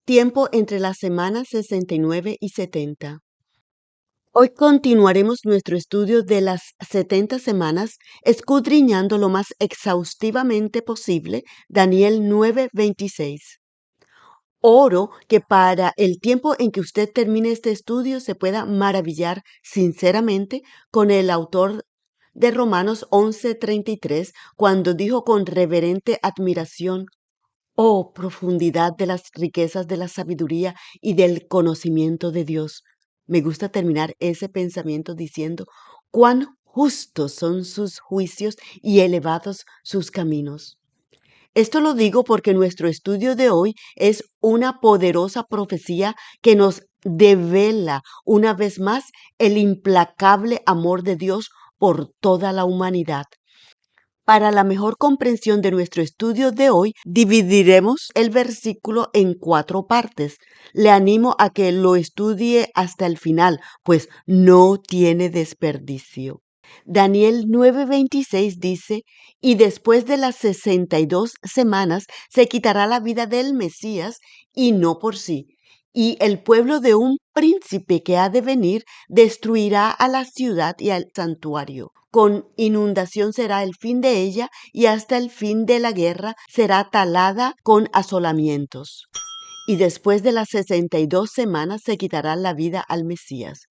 Tiempo entre las semanas 69 y 70. Hoy continuaremos nuestro estudio de las 70 semanas, escudriñando lo más exhaustivamente posible Daniel 9:26. Oro que para el tiempo en que usted termine este estudio se pueda maravillar sinceramente con el autor de Romanos 11:33, cuando dijo con reverente admiración: Oh, profundidad de las riquezas de la sabiduría y del conocimiento de Dios. Me gusta terminar ese pensamiento diciendo: cuán justos son sus juicios y elevados sus caminos. Esto lo digo porque nuestro estudio de hoy es una poderosa profecía que nos devela una vez más el implacable amor de Dios por toda la humanidad. Para la mejor comprensión de nuestro estudio de hoy, dividiremos el versículo en 4 partes. Le animo a que lo estudie hasta el final, pues no tiene desperdicio. Daniel 9:26 dice: y después de las 62 semanas se quitará la vida del Mesías, y no por sí. Y el pueblo de un príncipe que ha de venir destruirá a la ciudad y al santuario. Con inundación será el fin de ella, y hasta el fin de la guerra será talada con asolamientos. Y después de las 62 semanas se quitará la vida al Mesías.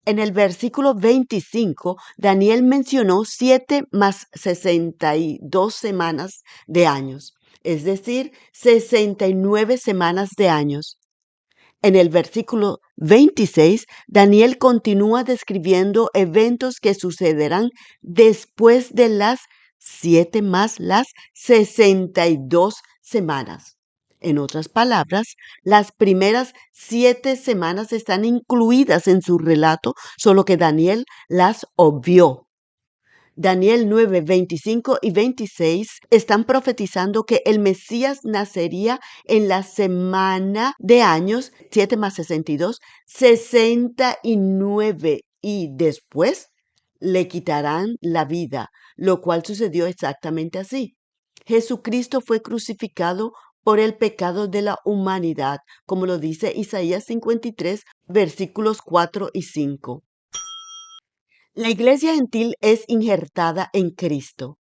En el versículo 25, Daniel mencionó 7 más 62 semanas de años, es decir, 69 semanas de años. En el versículo 26, Daniel continúa describiendo eventos que sucederán después de las 7 más las 62 semanas. En otras palabras, las primeras 7 semanas están incluidas en su relato, solo que Daniel las obvió. Daniel 9:25 y 26 están profetizando que el Mesías nacería en la semana de años 7 más 62, 69, y después le quitarán la vida, lo cual sucedió exactamente así. Jesucristo fue crucificado por el pecado de la humanidad, como lo dice Isaías 53, versículos 4 y 5. La iglesia gentil es injertada en Cristo.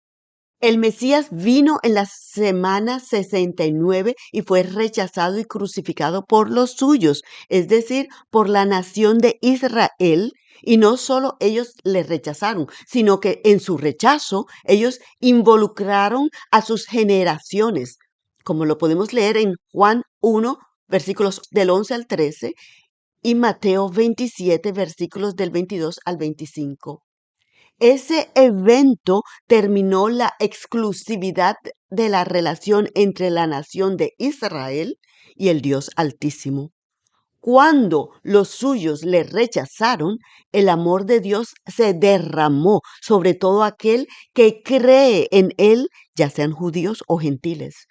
El Mesías vino en la semana 69 y fue rechazado y crucificado por los suyos, es decir, por la nación de Israel. Y no solo ellos le rechazaron, sino que en su rechazo ellos involucraron a sus generaciones, como lo podemos leer en Juan 1, versículos del 11 al 13, y Mateo 27, versículos del 22 al 25. Ese evento terminó la exclusividad de la relación entre la nación de Israel y el Dios Altísimo. Cuando los suyos le rechazaron, el amor de Dios se derramó sobre todo aquel que cree en Él, ya sean judíos o gentiles.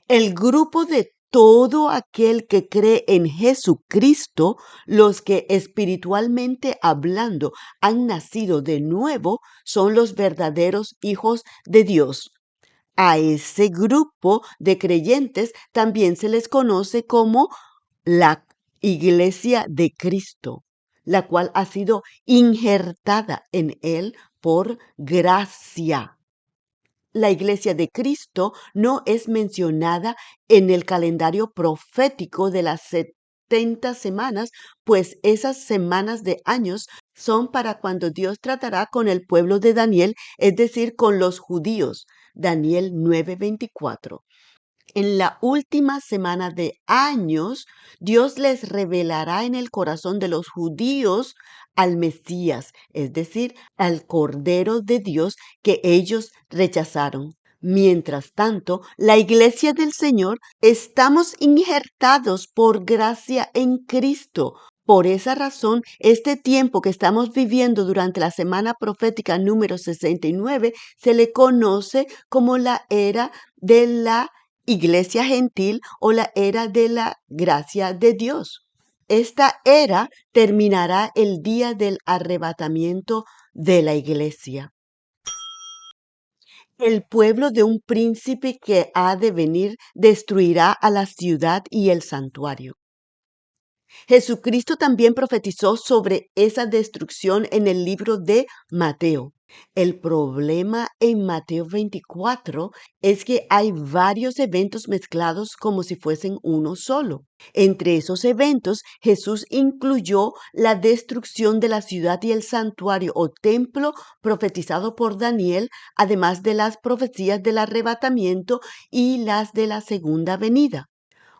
El grupo de todo aquel que cree en Jesucristo, los que espiritualmente hablando han nacido de nuevo, son los verdaderos hijos de Dios. A ese grupo de creyentes también se les conoce como la Iglesia de Cristo, la cual ha sido injertada en Él por gracia. La Iglesia de Cristo no es mencionada en el calendario profético de las 70 semanas, pues esas semanas de años son para cuando Dios tratará con el pueblo de Daniel, es decir, con los judíos. Daniel 9:24. En la última semana de años, Dios les revelará en el corazón de los judíos al Mesías, es decir, al Cordero de Dios que ellos rechazaron. Mientras tanto, la iglesia del Señor estamos injertados por gracia en Cristo. Por esa razón, este tiempo que estamos viviendo durante la semana profética número 69 se le conoce como la era de la iglesia gentil o la era de la gracia de Dios. Esta era terminará el día del arrebatamiento de la iglesia. El pueblo de un príncipe que ha de venir destruirá a la ciudad y el santuario. Jesucristo también profetizó sobre esa destrucción en el libro de Mateo. El problema en Mateo 24 es que hay varios eventos mezclados como si fuesen uno solo. Entre esos eventos, Jesús incluyó la destrucción de la ciudad y el santuario o templo profetizado por Daniel, además de las profecías del arrebatamiento y las de la segunda venida.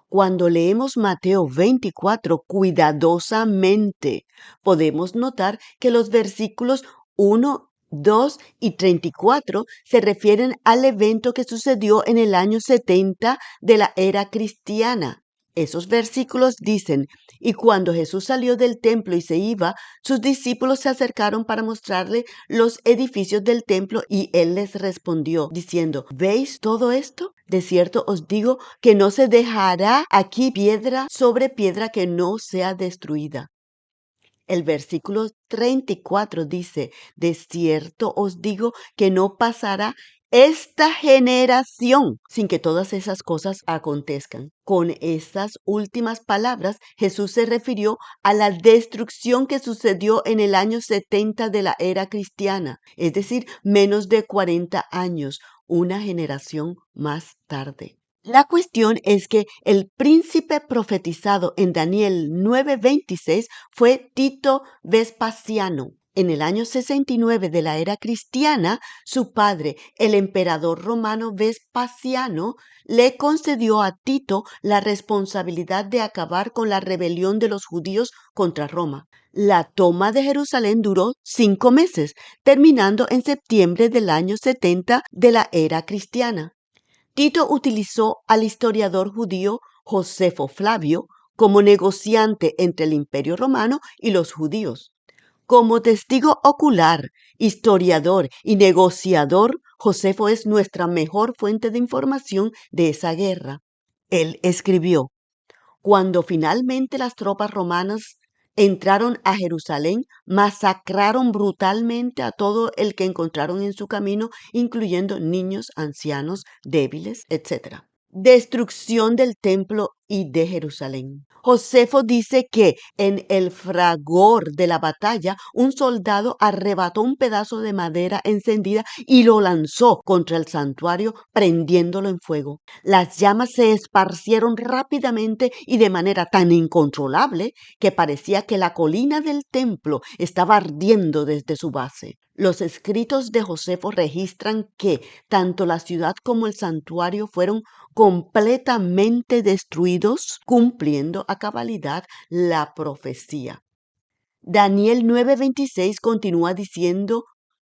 Cuando leemos Mateo 24 cuidadosamente, podemos notar que los versículos 1, 2 y 34 se refieren al evento que sucedió en el año 70 de la era cristiana. Esos versículos dicen, y cuando Jesús salió del templo y se iba, sus discípulos se acercaron para mostrarle los edificios del templo y él les respondió diciendo, ¿veis todo esto? De cierto os digo que no se dejará aquí piedra sobre piedra que no sea destruida. El versículo 34 dice, de cierto os digo que no pasará esta generación sin que todas esas cosas acontezcan. Con estas últimas palabras, Jesús se refirió a la destrucción que sucedió en el año 70 de la era cristiana, es decir, menos de 40 años, una generación más tarde. La cuestión es que el príncipe profetizado en Daniel 9:26 fue Tito Vespasiano. En el año 69 de la era cristiana, su padre, el emperador romano Vespasiano, le concedió a Tito la responsabilidad de acabar con la rebelión de los judíos contra Roma. La toma de Jerusalén duró 5 meses, terminando en septiembre del año 70 de la era cristiana. Tito utilizó al historiador judío Josefo Flavio como negociante entre el Imperio Romano y los judíos. Como testigo ocular, historiador y negociador, Josefo es nuestra mejor fuente de información de esa guerra. Él escribió, cuando finalmente las tropas romanas entraron a Jerusalén, masacraron brutalmente a todo el que encontraron en su camino, incluyendo niños, ancianos, débiles, etc. Destrucción del templo y de Jerusalén. Josefo dice que en el fragor de la batalla, un soldado arrebató un pedazo de madera encendida y lo lanzó contra el santuario, prendiéndolo en fuego. Las llamas se esparcieron rápidamente y de manera tan incontrolable que parecía que la colina del templo estaba ardiendo desde su base. Los escritos de Josefo registran que tanto la ciudad como el santuario fueron completamente destruidos, cumpliendo a cabalidad la profecía. Daniel 9:26 continúa diciendo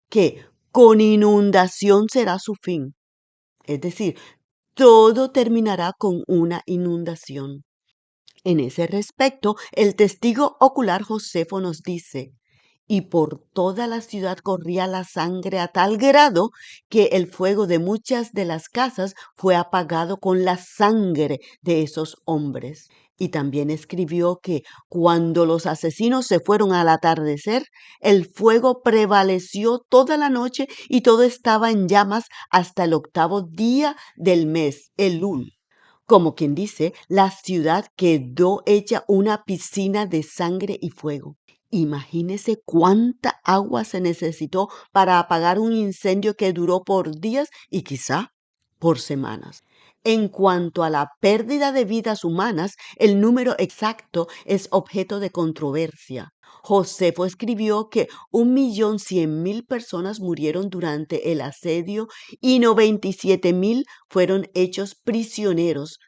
que con inundación será su fin. Es decir, todo terminará con una inundación. En ese respecto, el testigo ocular Josefo nos dice, y por toda la ciudad corría la sangre a tal grado que el fuego de muchas de las casas fue apagado con la sangre de esos hombres. Y también escribió que cuando los asesinos se fueron al atardecer, el fuego prevaleció toda la noche y todo estaba en llamas hasta el 8º día del mes, Elul. Como quien dice, la ciudad quedó hecha una piscina de sangre y fuego. Imagínese cuánta agua se necesitó para apagar un incendio que duró por días y quizá por semanas. En cuanto a la pérdida de vidas humanas, el número exacto es objeto de controversia. Josefo escribió que 1.100.000 personas murieron durante el asedio y 97.000 fueron hechos prisioneros.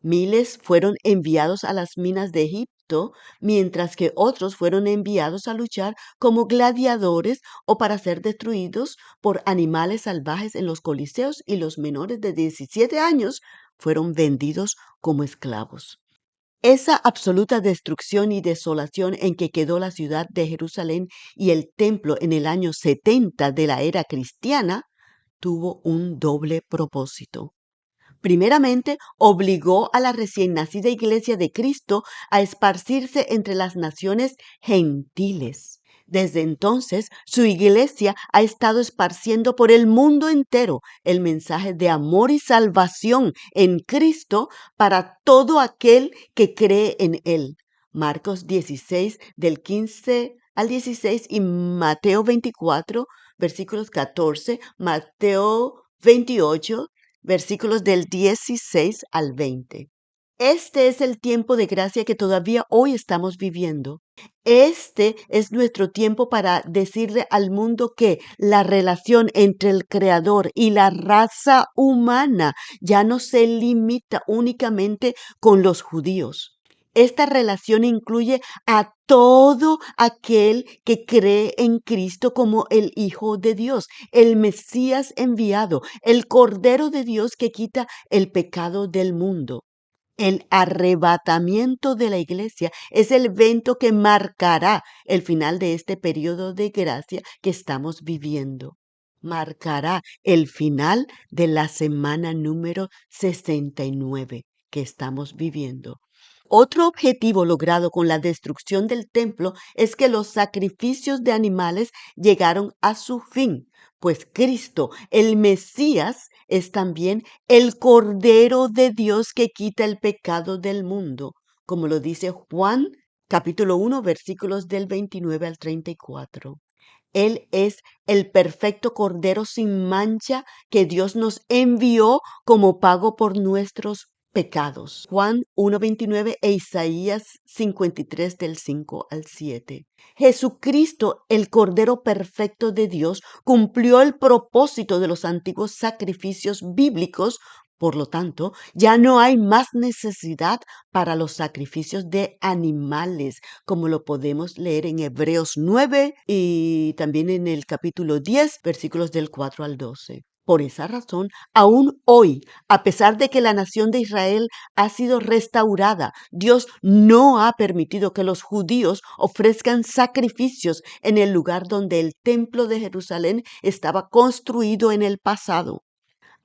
Miles fueron enviados a las minas de Egipto, mientras que otros fueron enviados a luchar como gladiadores o para ser destruidos por animales salvajes en los coliseos, y los menores de 17 años fueron vendidos como esclavos. Esa absoluta destrucción y desolación en que quedó la ciudad de Jerusalén y el templo en el año 70 de la era cristiana tuvo un doble propósito. Primeramente, obligó a la recién nacida Iglesia de Cristo a esparcirse entre las naciones gentiles. Desde entonces, su iglesia ha estado esparciendo por el mundo entero el mensaje de amor y salvación en Cristo para todo aquel que cree en Él. Marcos 16, del 15 al 16 y Mateo 24, versículos 14, Mateo 28, versículos del 16 al 20. Este es el tiempo de gracia que todavía hoy estamos viviendo. Este es nuestro tiempo para decirle al mundo que la relación entre el Creador y la raza humana ya no se limita únicamente con los judíos. Esta relación incluye a todo aquel que cree en Cristo como el Hijo de Dios, el Mesías enviado, el Cordero de Dios que quita el pecado del mundo. El arrebatamiento de la iglesia es el evento que marcará el final de este periodo de gracia que estamos viviendo. Marcará el final de la semana número 69 que estamos viviendo. Otro objetivo logrado con la destrucción del templo es que los sacrificios de animales llegaron a su fin, pues Cristo, el Mesías, es también el Cordero de Dios que quita el pecado del mundo, como lo dice Juan capítulo 1, versículos del 29 al 34. Él es el perfecto Cordero sin mancha que Dios nos envió como pago por nuestros pecados. Juan 1:29 e Isaías 53 del 5 al 7. Jesucristo, el Cordero perfecto de Dios, cumplió el propósito de los antiguos sacrificios bíblicos. Por lo tanto, ya no hay más necesidad para los sacrificios de animales, como lo podemos leer en Hebreos 9 y también en el capítulo 10, versículos del 4 al 12. Por esa razón, aún hoy, a pesar de que la nación de Israel ha sido restaurada, Dios no ha permitido que los judíos ofrezcan sacrificios en el lugar donde el templo de Jerusalén estaba construido en el pasado.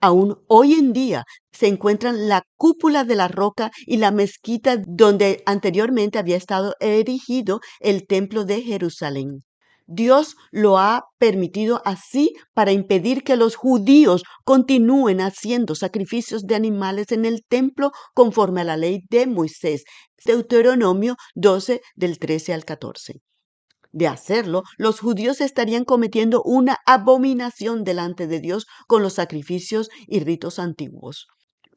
Aún hoy en día se encuentran la cúpula de la roca y la mezquita donde anteriormente había estado erigido el templo de Jerusalén. Dios lo ha permitido así para impedir que los judíos continúen haciendo sacrificios de animales en el templo conforme a la ley de Moisés. Deuteronomio 12 del 13 al 14. De hacerlo, los judíos estarían cometiendo una abominación delante de Dios con los sacrificios y ritos antiguos.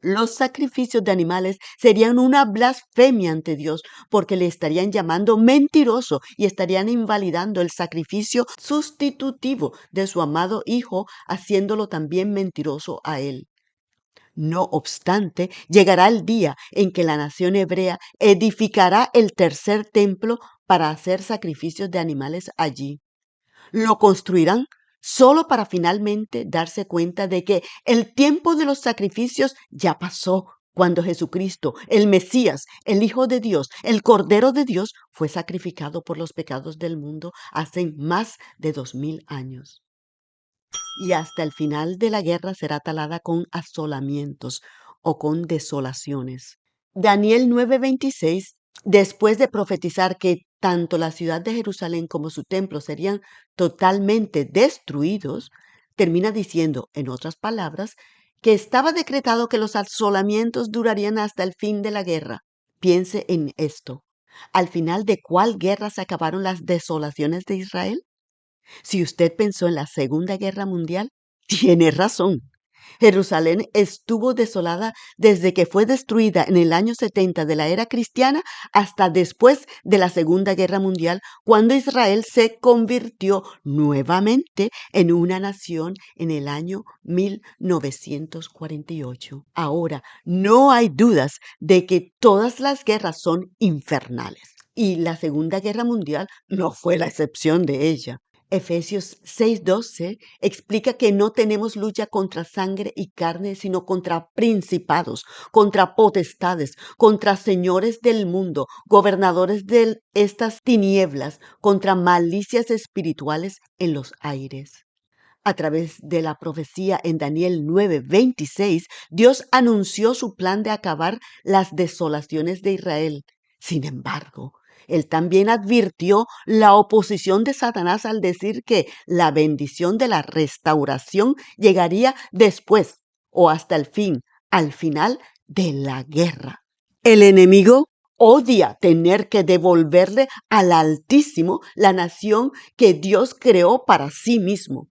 Los sacrificios de animales serían una blasfemia ante Dios porque le estarían llamando mentiroso y estarían invalidando el sacrificio sustitutivo de su amado Hijo, haciéndolo también mentiroso a él. No obstante, llegará el día en que la nación hebrea edificará el tercer templo para hacer sacrificios de animales allí. Lo construirán solo para finalmente darse cuenta de que el tiempo de los sacrificios ya pasó cuando Jesucristo, el Mesías, el Hijo de Dios, el Cordero de Dios, fue sacrificado por los pecados del mundo hace más de 2000 años. Y hasta el final de la guerra será talada con asolamientos o con desolaciones. Daniel 9:26, después de profetizar que tanto la ciudad de Jerusalén como su templo serían totalmente destruidos, termina diciendo, en otras palabras, que estaba decretado que los asolamientos durarían hasta el fin de la guerra. Piense en esto. ¿Al final de cuál guerra se acabaron las desolaciones de Israel? Si usted pensó en la Segunda Guerra Mundial, tiene razón. Jerusalén estuvo desolada desde que fue destruida en el año 70 de la era cristiana hasta después de la Segunda Guerra Mundial, cuando Israel se convirtió nuevamente en una nación en el año 1948. Ahora, no hay dudas de que todas las guerras son infernales y la Segunda Guerra Mundial no fue la excepción de ella. Efesios 6:12 explica que no tenemos lucha contra sangre y carne, sino contra principados, contra potestades, contra señores del mundo, gobernadores de estas tinieblas, contra malicias espirituales en los aires. A través de la profecía en Daniel 9:26, Dios anunció su plan de acabar las desolaciones de Israel. Sin embargo, Él también advirtió la oposición de Satanás al decir que la bendición de la restauración llegaría después o hasta el fin, al final de la guerra. El enemigo odia tener que devolverle al Altísimo la nación que Dios creó para sí mismo.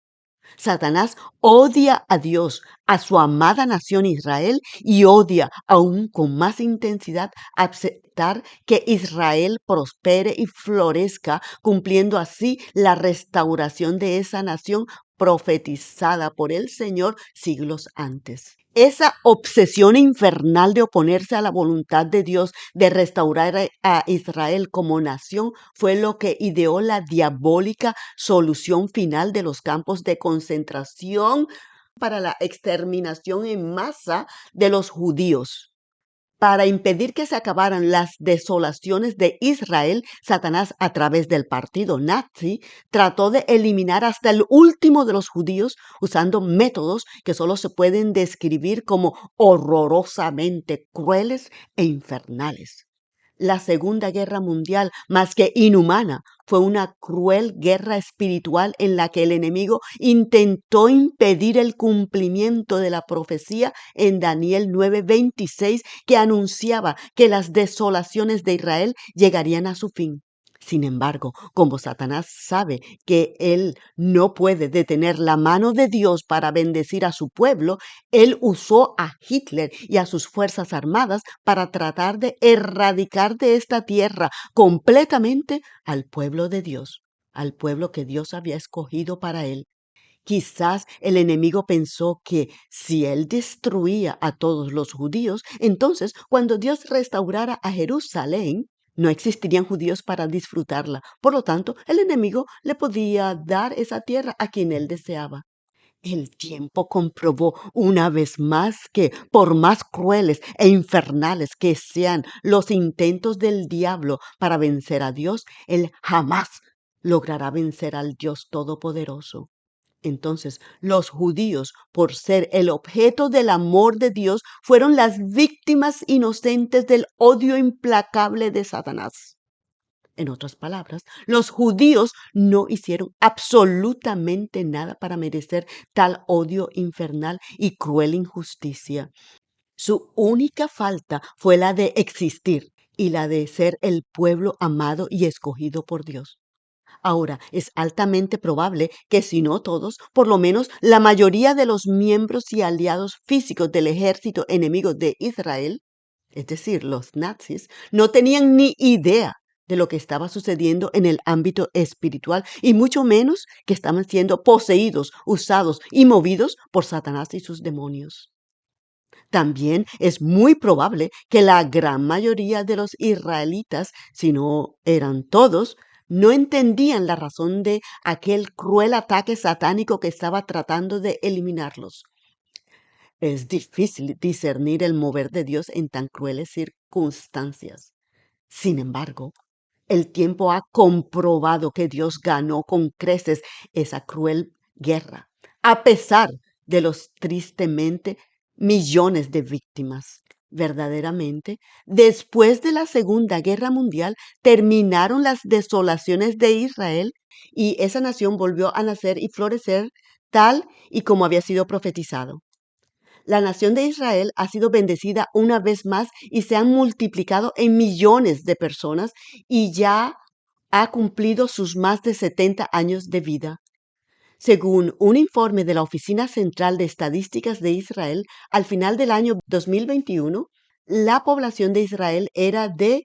Satanás odia a Dios, a su amada nación Israel, y odia aún con más intensidad aceptar que Israel prospere y florezca, cumpliendo así la restauración de esa nación profetizada por el Señor siglos antes. Esa obsesión infernal de oponerse a la voluntad de Dios de restaurar a Israel como nación fue lo que ideó la diabólica solución final de los campos de concentración para la exterminación en masa de los judíos. Para impedir que se acabaran las desolaciones de Israel, Satanás, a través del partido nazi, trató de eliminar hasta el último de los judíos usando métodos que solo se pueden describir como horrorosamente crueles e infernales. La Segunda Guerra Mundial, más que inhumana, fue una cruel guerra espiritual en la que el enemigo intentó impedir el cumplimiento de la profecía en Daniel 9:26 que anunciaba que las desolaciones de Israel llegarían a su fin. Sin embargo, como Satanás sabe que él no puede detener la mano de Dios para bendecir a su pueblo, él usó a Hitler y a sus fuerzas armadas para tratar de erradicar de esta tierra completamente al pueblo de Dios, al pueblo que Dios había escogido para él. Quizás el enemigo pensó que si él destruía a todos los judíos, entonces cuando Dios restaurara a Jerusalén, no existirían judíos para disfrutarla. Por lo tanto, el enemigo le podía dar esa tierra a quien él deseaba. El tiempo comprobó una vez más que, por más crueles e infernales que sean los intentos del diablo para vencer a Dios, él jamás logrará vencer al Dios Todopoderoso. Entonces, los judíos, por ser el objeto del amor de Dios, fueron las víctimas inocentes del odio implacable de Satanás. En otras palabras, los judíos no hicieron absolutamente nada para merecer tal odio infernal y cruel injusticia. Su única falta fue la de existir y la de ser el pueblo amado y escogido por Dios. Ahora, es altamente probable que si no todos, por lo menos la mayoría de los miembros y aliados físicos del ejército enemigo de Israel, es decir, los nazis, no tenían ni idea de lo que estaba sucediendo en el ámbito espiritual y mucho menos que estaban siendo poseídos, usados y movidos por Satanás y sus demonios. También es muy probable que la gran mayoría de los israelitas, si no eran todos, no entendían la razón de aquel cruel ataque satánico que estaba tratando de eliminarlos. Es difícil discernir el mover de Dios en tan crueles circunstancias. Sin embargo, el tiempo ha comprobado que Dios ganó con creces esa cruel guerra, a pesar de los tristemente millones de víctimas. Verdaderamente, después de la Segunda Guerra Mundial, terminaron las desolaciones de Israel y esa nación volvió a nacer y florecer tal y como había sido profetizado. La nación de Israel ha sido bendecida una vez más y se han multiplicado en millones de personas y ya ha cumplido sus más de 70 años de vida. Según un informe de la Oficina Central de Estadísticas de Israel, al final del año 2021, la población de Israel era de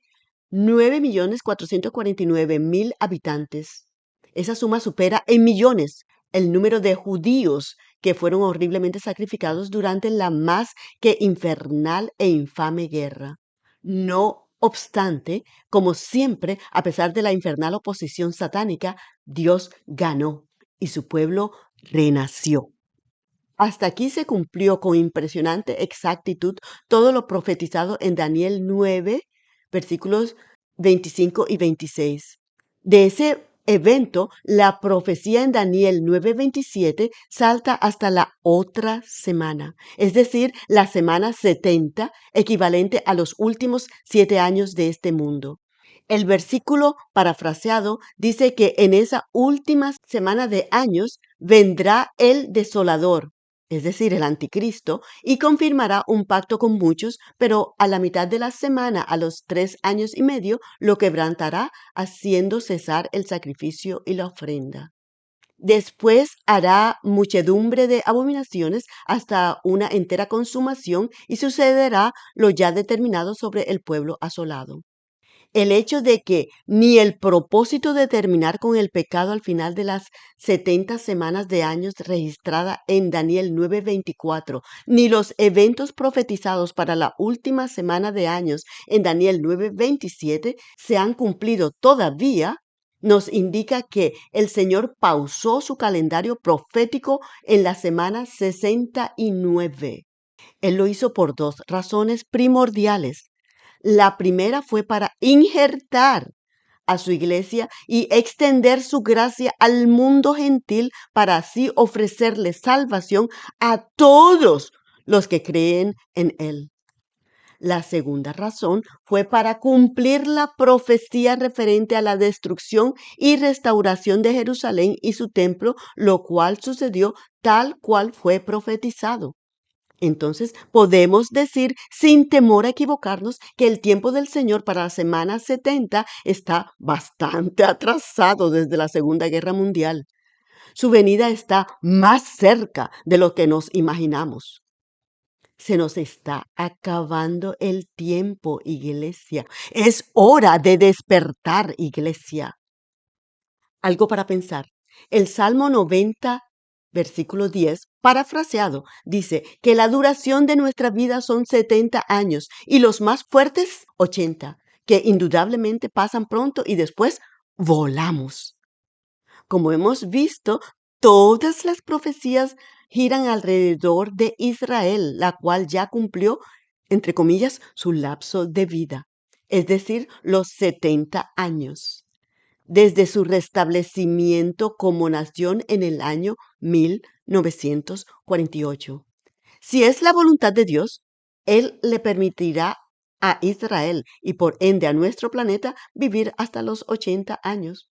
9.449.000 habitantes. Esa suma supera en millones el número de judíos que fueron horriblemente sacrificados durante la más que infernal e infame guerra. No obstante, como siempre, a pesar de la infernal oposición satánica, Dios ganó y su pueblo renació. Hasta aquí se cumplió con impresionante exactitud todo lo profetizado en Daniel 9, versículos 25 y 26. De ese evento, la profecía en Daniel 9:27 salta hasta la otra semana, es decir, la semana 70, equivalente a los últimos 7 años de este mundo. El versículo parafraseado dice que en esa última semana de años vendrá el desolador, es decir, el anticristo, y confirmará un pacto con muchos, pero a la mitad de la semana, a los 3 años y medio, lo quebrantará, haciendo cesar el sacrificio y la ofrenda. Después hará muchedumbre de abominaciones hasta una entera consumación y sucederá lo ya determinado sobre el pueblo asolado. El hecho de que ni el propósito de terminar con el pecado al final de las 70 semanas de años registrada en Daniel 9:24, ni los eventos profetizados para la última semana de años en Daniel 9:27 se han cumplido todavía, nos indica que el Señor pausó su calendario profético en la semana 69. Él lo hizo por dos razones primordiales. La primera fue para injertar a su iglesia y extender su gracia al mundo gentil para así ofrecerle salvación a todos los que creen en él. La segunda razón fue para cumplir la profecía referente a la destrucción y restauración de Jerusalén y su templo, lo cual sucedió tal cual fue profetizado. Entonces podemos decir sin temor a equivocarnos que el tiempo del Señor para la semana 70 está bastante atrasado desde la Segunda Guerra Mundial. Su venida está más cerca de lo que nos imaginamos. Se nos está acabando el tiempo, iglesia. Es hora de despertar, iglesia. Algo para pensar. El Salmo 90, versículo 10, parafraseado, dice que la duración de nuestra vida son 70 años y los más fuertes 80, que indudablemente pasan pronto y después volamos. Como hemos visto, todas las profecías giran alrededor de Israel, la cual ya cumplió, entre comillas, su lapso de vida, es decir, los 70 años desde su restablecimiento como nación en el año 1948. Si es la voluntad de Dios, Él le permitirá a Israel y por ende a nuestro planeta vivir hasta los 80 años.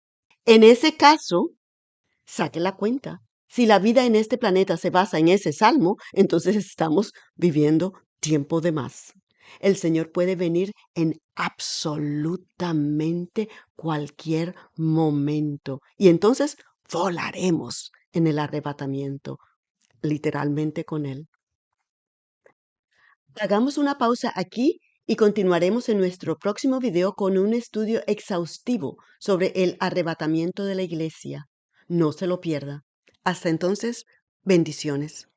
En ese caso, saque la cuenta. Si la vida en este planeta se basa en ese salmo, entonces estamos viviendo tiempo de más. El Señor puede venir en absolutamente cualquier momento y entonces volaremos en el arrebatamiento, literalmente con Él. Hagamos una pausa aquí y continuaremos en nuestro próximo video con un estudio exhaustivo sobre el arrebatamiento de la iglesia. No se lo pierda. Hasta entonces, bendiciones.